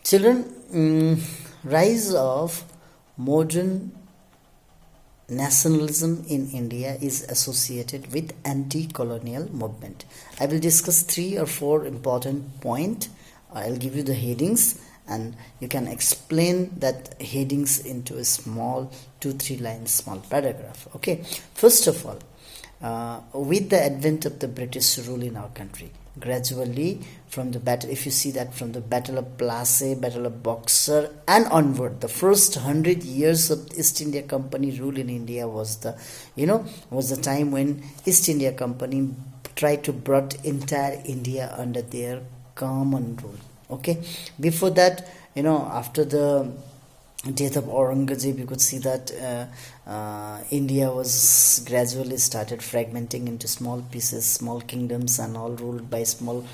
Children, rise of modern nationalism in India is associated with anti-colonial movement. I will discuss 3 or 4 important points. I'll give you the headings and you can explain that headings into a small 2-3 lines small paragraph. Okay, first of all, with the advent of the British rule in our country, gradually from the battle, if you see that from the Battle of Plassey, Battle of Boxer and onward, the first 100 years of East India Company rule in India was the time when East India Company tried to brought entire India under their common rule. Okay, before that, after the death of Aurangzeb, you could see that India was gradually started fragmenting into small pieces, small kingdoms and all ruled by small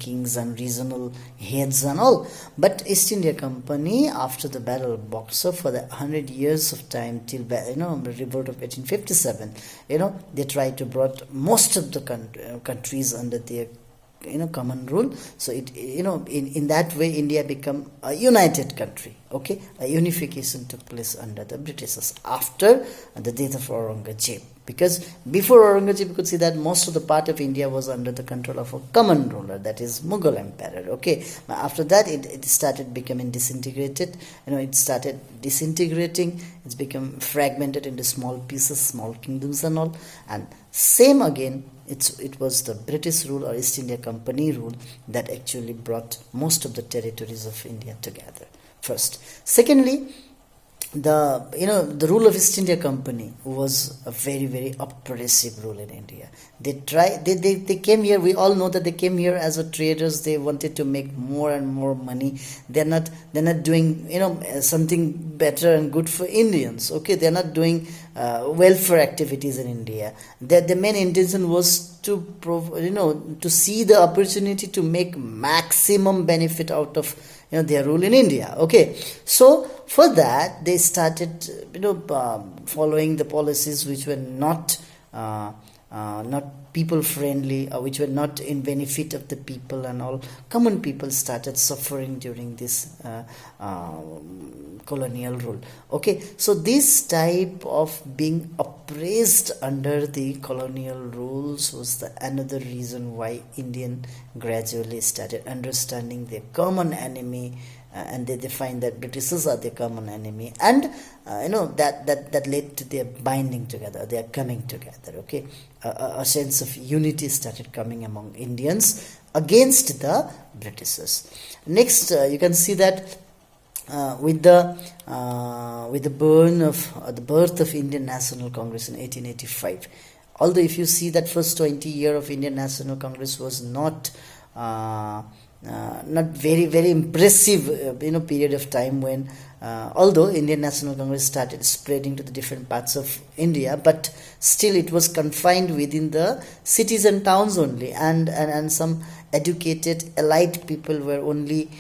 kings and regional heads and all. But East India Company, after the Battle of Boxer, for the 100 years of time till the revolt of 1857, they tried to brought most of the countries under their common rule. So it in that way India become a united country. Okay, a unification took place under the Britishers after the death of Aurangzeb, because before Aurangzeb you could see that most of the part of India was under the control of a common ruler, that is Mughal emperor. Okay, after that it started becoming disintegrated. It started disintegrating, it's become fragmented into small pieces, small kingdoms and all. And same again, it was the British rule or East India Company rule that actually brought most of the territories of India together. First, secondly, the rule of East India Company was a very, very oppressive rule in India. They came here. We all know that they came here as a traders. They wanted to make more and more money. They're not doing something better and good for Indians. Okay, they're not doing welfare activities in India. The main intention was to see the opportunity to make maximum benefit out of their rule in India. Okay, so for that they started following the policies which were not people friendly, or which were not in benefit of the people, and all common people started suffering during this colonial rule. Okay, so this type of being oppressed under the colonial rules was another reason why Indian gradually started understanding their common enemy, and they find that Britishers are their common enemy, and that led to their binding together, their coming together. Okay, a sense of unity started coming among Indians against the Britishers. Next, you can see that with the birth of Indian National Congress in 1885. Although if you see that first 20 year of Indian National Congress was not very, very impressive period of time when although Indian National Congress started spreading to the different parts of India, but still it was confined within the cities and towns only, and some educated elite people were only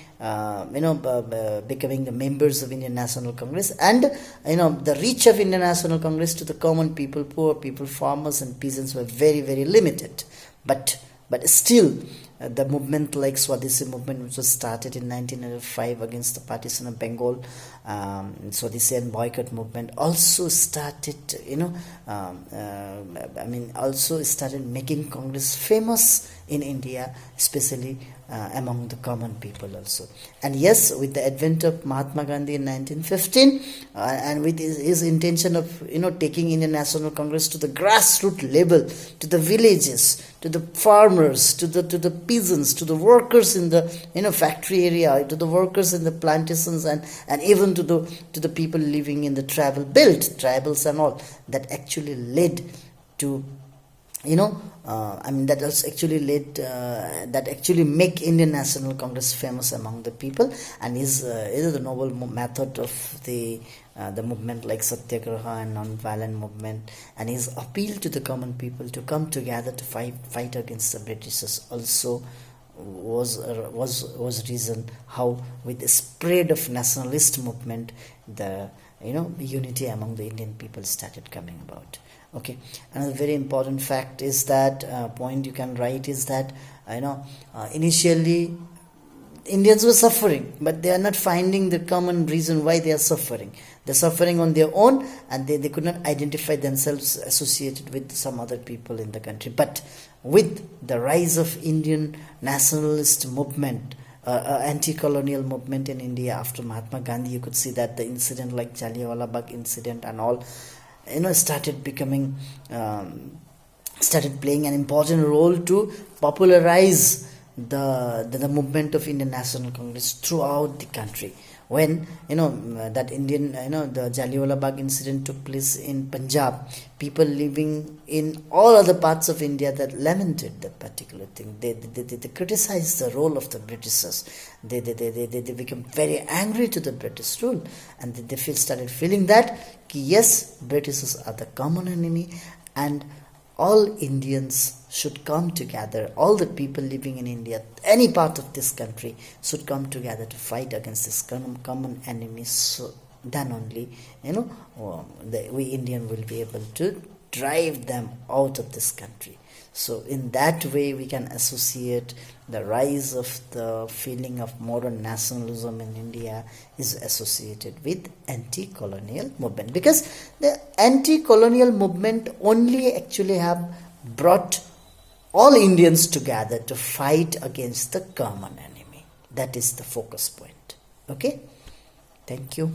becoming the members of Indian National Congress, and the reach of Indian National Congress to the common people, poor people, farmers and peasants were very, very limited. But still the movement like Swadeshi movement, which was started in 1905 against the partition of Bengal, Swadeshi and boycott movement also started also started making Congress famous in India, especially among the common people also. And yes, with the advent of Mahatma Gandhi in 1915, and with his intention of taking Indian National Congress to the grassroots level, to the villages, to the farmers, to the peasants, to the workers in the factory area, to the workers in the plantations, and even to the people living in the tribals and all, that actually led to that actually make Indian National Congress famous among the people, and is the noble method of the movement like Satyagraha and non-violent movement, and his appeal to the common people to come together to fight against the Britishers also was reason how, with the spread of nationalist movement, the unity among the Indian people started coming about. Okay, another very important fact is that point you can write is that initially Indians were suffering, but they are not finding the common reason why they are suffering. They're suffering on their own, and they could not identify themselves associated with some other people in the country. But with the rise of Indian nationalist movement, anti-colonial movement in India after Mahatma Gandhi, you could see that the incident like Jallianwala Bagh incident and all, started becoming, started playing an important role to popularize the movement of Indian National Congress throughout the country. When that the Jallianwala Bagh incident took place in Punjab, people living in all other parts of India that lamented that particular thing. They criticized the role of the Britishers. They became very angry to the British rule, and they started feeling that yes, Britishers are the common enemy, and all Indians should come together. All the people living in India, any part of this country, should come together to fight against this common enemy. So then only, we Indian will be able to drive them out of this country. So in that way, we can associate the rise of the feeling of modern nationalism in India is associated with anti-colonial movement, because the anti-colonial movement only actually have brought all Indians together to fight against the common enemy. That is the focus point. Okay, thank you.